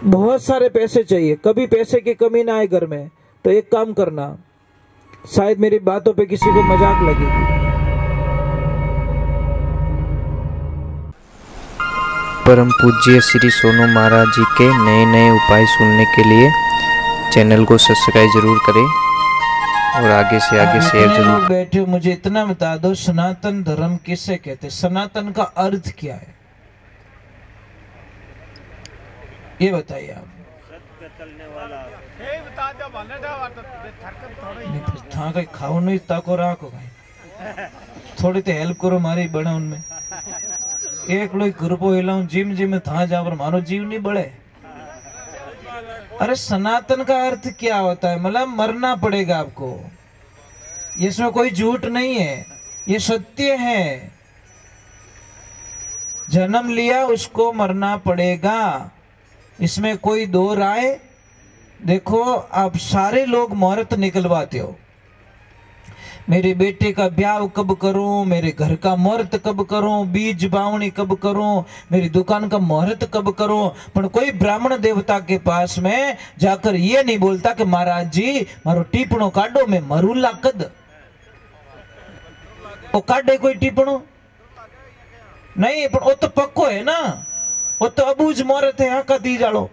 बहुत सारे पैसे चाहिए, कभी पैसे की कमी ना आए घर में, तो एक काम करना, शायद मेरी बातों पे किसी को मजाक लगेगी। परम पूज्य श्री सोनू महाराज जी के नए नए उपाय सुनने के लिए चैनल को सब्सक्राइब जरूर करें और आगे से आगे शेयर जरूर। बैठे हो, मुझे इतना बता दो, सनातन धर्म किसे कहते हैं? सनातन का अर्थ क्या है, ये बताइए आप। था कहीं खाओ नहीं ताको राखो कहीं, थोड़ी तो हेल्प करो मारी बने उनमें। एक लोग ग्रुपो हिलाऊं जिम जिम था जा पर मारो जीव नहीं बढ़े। अरे सनातन का अर्थ क्या होता है? मतलब मरना पड़ेगा आपको, इसमें कोई झूठ नहीं है, ये सत्य है। जन्म लिया उसको मरना पड़ेगा, इसमें कोई दो राय। देखो आप सारे लोग मुहूर्त निकलवाते हो, मेरे बेटे का ब्याह कब करूं, मेरे घर का मुहूर्त कब करूं, बीज बावणी कब करूं, मेरी दुकान का मुहूर्त कब करूं, पर कोई ब्राह्मण देवता के पास में जाकर ये नहीं बोलता कि महाराज जी मारो टीपणो काटो, मैं मरूला कद। वो काटे कोई टीपणो नहीं, पर वो तो पक्को है ना, वो तो अबूज मुहूर्त है, हाँ का दी जालो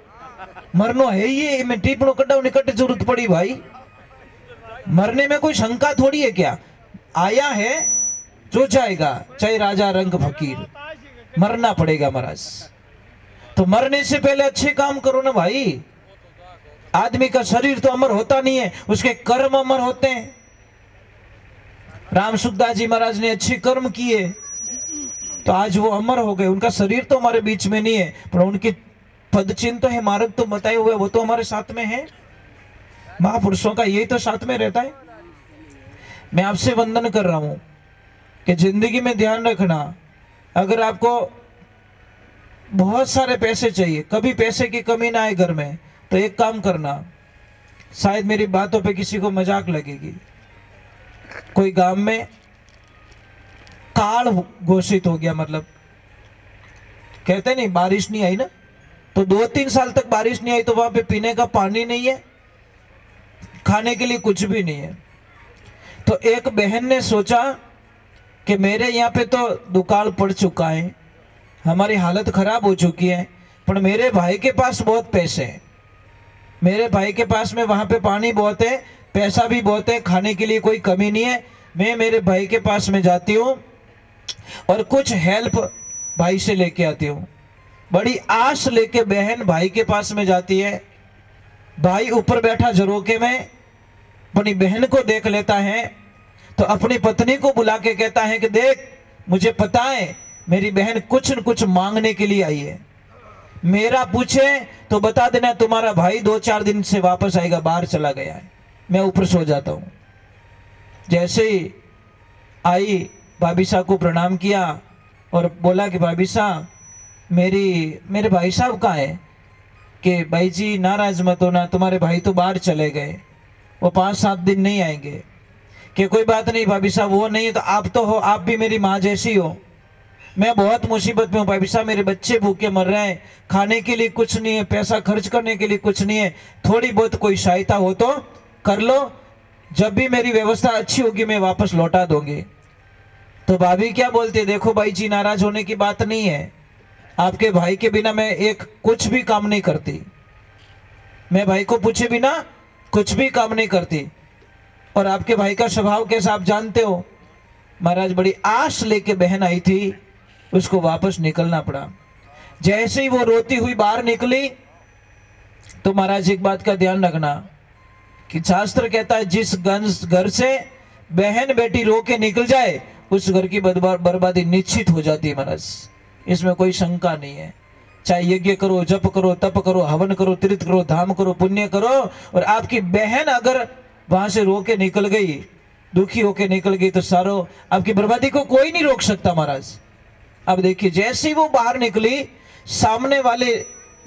मरनो है ये, मैं टीपणो कटाऊ नहीं कट जरूरत पड़ी भाई। मरने में कोई शंका थोड़ी है, क्या आया है जो जाएगा, चाहे राजा रंग फकीर, मरना पड़ेगा महाराज। तो मरने से पहले अच्छे काम करो ना भाई। आदमी का शरीर तो अमर होता नहीं है, उसके कर्म अमर होते हैं। राम सुखदास जी महाराज ने अच्छे कर्म किए तो आज वो अमर हो गए। उनका शरीर तो हमारे बीच में नहीं है, पर उनके पद चिन्ह तो है, मार्ग तो बताए हुए, वो तो हमारे साथ में है। महापुरुषों का यही तो साथ में रहता है। मैं आपसे वंदन कर रहा हूं कि जिंदगी में ध्यान रखना, अगर आपको बहुत सारे पैसे चाहिए, कभी पैसे की कमी ना आए घर में, तो एक काम करना, शायद मेरी बातों पे किसी को मजाक लगेगी। कोई गांव में काल घोषित हो गया, मतलब कहते नहीं बारिश नहीं आई ना, तो 2-3 साल तक बारिश नहीं आई, तो वहां पे पीने का पानी नहीं है, खाने के लिए कुछ भी नहीं है। तो एक बहन ने सोचा कि मेरे यहाँ पे तो दुकाल पड़ चुका है, हमारी हालत खराब हो चुकी है, पर मेरे भाई के पास बहुत पैसे हैं, मेरे भाई के पास में वहां पे पानी बहुत है, पैसा भी बहुत है, खाने के लिए कोई कमी नहीं है। मैं मेरे भाई के पास में जाती हूँ और कुछ हेल्प भाई से लेके आती हूँ। बड़ी आस लेके बहन भाई के पास में जाती है। भाई ऊपर बैठा झरोके में अपनी बहन को देख लेता है, तो अपनी पत्नी को बुला के कहता है कि देख, मुझे पता है मेरी बहन कुछ न कुछ मांगने के लिए आई है, मेरा पूछे तो बता देना तुम्हारा भाई 2-4 दिन से वापस आएगा, बाहर चला गया है, मैं ऊपर सो जाता हूँ। जैसे ही आई, भाभी साहब को प्रणाम किया और बोला कि भाभी साहब मेरे भाई साहब कहाँ है? कि भाई जी नाराज मत होना, तुम्हारे भाई तो बाहर चले गए, वो 5-7 दिन नहीं आएंगे। कि कोई बात नहीं भाभी साहब, वो नहीं तो आप तो हो, आप भी मेरी माँ जैसी हो, मैं बहुत मुसीबत में हूँ भाभी साहब, मेरे बच्चे भूखे मर रहे हैं, खाने के लिए कुछ नहीं है, पैसा खर्च करने के लिए कुछ नहीं है, थोड़ी बहुत कोई सहायता हो तो कर लो, जब भी मेरी व्यवस्था अच्छी होगी मैं वापस लौटा दूंगी। तो भाभी क्या बोलती है, देखो भाई जी नाराज होने की बात नहीं है, आपके भाई के बिना मैं एक कुछ भी काम नहीं करती, मैं भाई को पूछे बिना कुछ भी काम नहीं करती, और आपके भाई का स्वभाव कैसा आप जानते हो। महाराज बड़ी आस लेके बहन आई थी, उसको वापस निकलना पड़ा। जैसे ही वो रोती हुई बाहर निकली, तो महाराज एक बात का ध्यान रखना कि शास्त्र कहता है जिस घर से बहन बेटी रो के निकल जाए, उस घर की बर्बादी निश्चित हो जाती है महाराज, इसमें कोई शंका नहीं है। चाहे यज्ञ करो, जप करो, तप करो, हवन करो, तीर्थ करो, धाम करो, पुण्य करो, और आपकी बहन अगर वहां से रो के निकल गई, दुखी होके निकल गई, तो सारो आपकी बर्बादी को कोई नहीं रोक सकता महाराज। अब देखिए, जैसे ही वो बाहर निकली, सामने वाले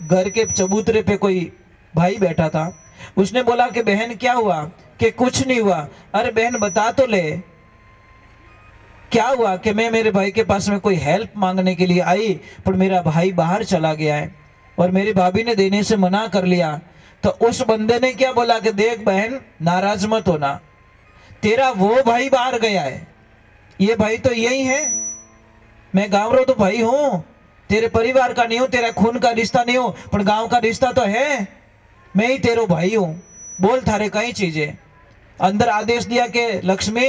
घर के चबूतरे पे कोई भाई बैठा था, उसने बोला कि बहन क्या हुआ? कि कुछ नहीं हुआ। अरे बहन बता तो ले, क्या हुआ? कि मैं मेरे भाई के पास में कोई हेल्प मांगने के लिए आई, पर मेरा भाई बाहर चला गया है और मेरी भाभी ने देने से मना कर लिया, तो उस बंदे ने क्या बोला कि देख बहन, नाराज मत होना, तेरा वो भाई बाहर गया है, ये भाई तो यही है, मैं गाँव रो तो भाई हूं, तेरे परिवार का नहीं हूं, तेरा खून का रिश्ता नहीं हूं, पर गांव का रिश्ता तो है, मैं ही तेरो भाई हूं, बोल थारे कई चीजें। अंदर आदेश दिया कि लक्ष्मी,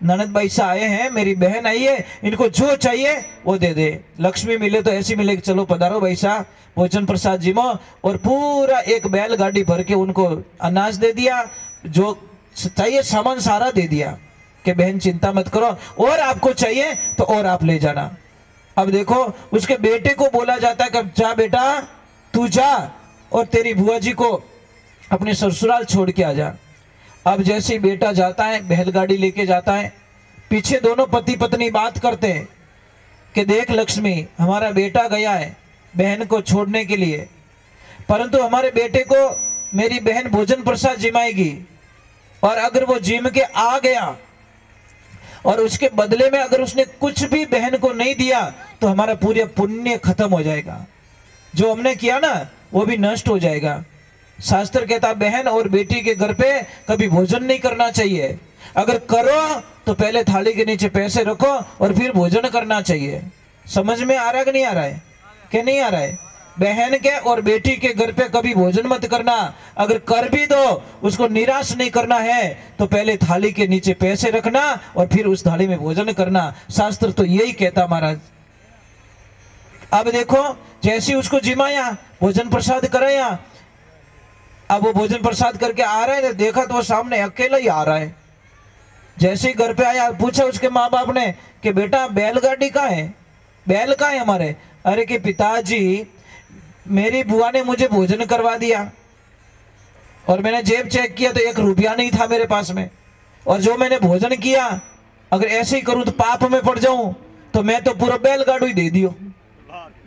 ननद भाई से आए हैं, मेरी बहन आई है, इनको जो चाहिए वो दे दे। लक्ष्मी मिले तो ऐसी मिले कि चलो पधारो भाई साहब, भोजन प्रसाद जी में, और पूरा एक बैलगाड़ी भर के उनको अनाज दे दिया, जो चाहिए सामान सारा दे दिया कि बहन चिंता मत करो, और आपको चाहिए तो और आप ले जाना। अब देखो, उसके बेटे को बोला जाता है कि जा बेटा तू जा और तेरी बुआ जी को अपने ससुराल छोड़ के आ जा। अब जैसे ही बेटा जाता है, बैलगाड़ी लेके जाता है, पीछे दोनों पति पत्नी बात करते हैं कि देख लक्ष्मी, हमारा बेटा गया है बहन को छोड़ने के लिए, परंतु हमारे बेटे को मेरी बहन भोजन प्रसाद जिमाएगी, और अगर वो जिम के आ गया और उसके बदले में अगर उसने कुछ भी बहन को नहीं दिया तो हमारा पूरा पुण्य खत्म हो जाएगा, जो हमने किया ना वो भी नष्ट हो जाएगा। शास्त्र कहता बहन और बेटी के घर पे कभी भोजन नहीं करना चाहिए, अगर करो तो पहले थाली के नीचे पैसे रखो और फिर भोजन करना चाहिए। समझ में आ रहा है कि नहीं आ रहा है? कि नहीं आ रहा है? बहन के और बेटी के घर पे कभी भोजन मत करना, अगर कर भी दो उसको निराश नहीं करना है, तो पहले थाली के नीचे पैसे रखना और फिर उस थाली में भोजन करना। शास्त्र तो यही कहता महाराज। अब देखो, जैसे उसको जिमाया, भोजन प्रसाद कराया, अब वो भोजन प्रसाद करके आ रहा है, देखा तो वो सामने अकेला ही आ रहा है। जैसे ही घर पे आया, पूछा उसके माँ बाप ने कि बेटा बैलगाड़ी कहाँ है, बैल कहाँ है हमारे? अरे कि पिताजी, मेरी बुआ ने मुझे भोजन करवा दिया और मैंने जेब चेक किया तो 1 रुपया नहीं था मेरे पास में, और जो मैंने भोजन किया अगर ऐसे ही करूं तो पाप में पड़ जाऊं, तो मैं तो पूरा बैलगाड़ू ही दे दियो,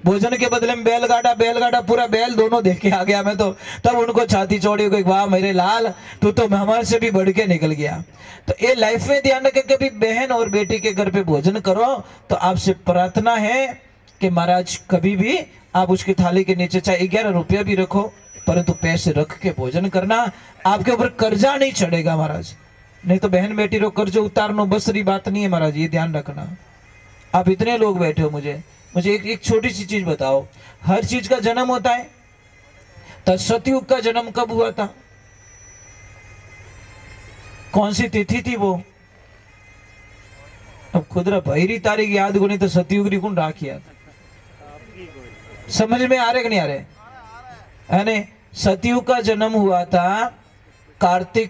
भोजन के बदले में बैलगाड़ा पूरा बैल दोनों देख के आ गया मैं तो। तब उनको छाती चौड़ी हो गई, वाह मेरे लाल, तू तो हमारे से भी बढ़ के निकल गया। तो ये लाइफ में ध्यान रखें, कभी बहन और बेटी के घर पे भोजन करो तो आपसे प्रार्थना है कि महाराज कभी भी आप उसकी थाली के नीचे चाहे 11 रुपया भी रखो, परंतु पैसे रख के भोजन करना, आपके ऊपर कर्जा नहीं चढ़ेगा महाराज। नहीं तो बहन बेटी रो कर्ज उतारना बसरी बात नहीं है महाराज, ये ध्यान रखना। आप इतने लोग बैठे हो, मुझे एक छोटी सी चीज बताओ, हर चीज का जन्म होता है, तो सतयुग का जन्म कब हुआ था? कौन सी तिथि थी वो? अब खुदरा भैरी तारीख याद को नहीं तो सतयुग री कौन राखिया। समझ में आ रहे कि नहीं आ रहे? सतयुग का जन्म हुआ था कार्तिक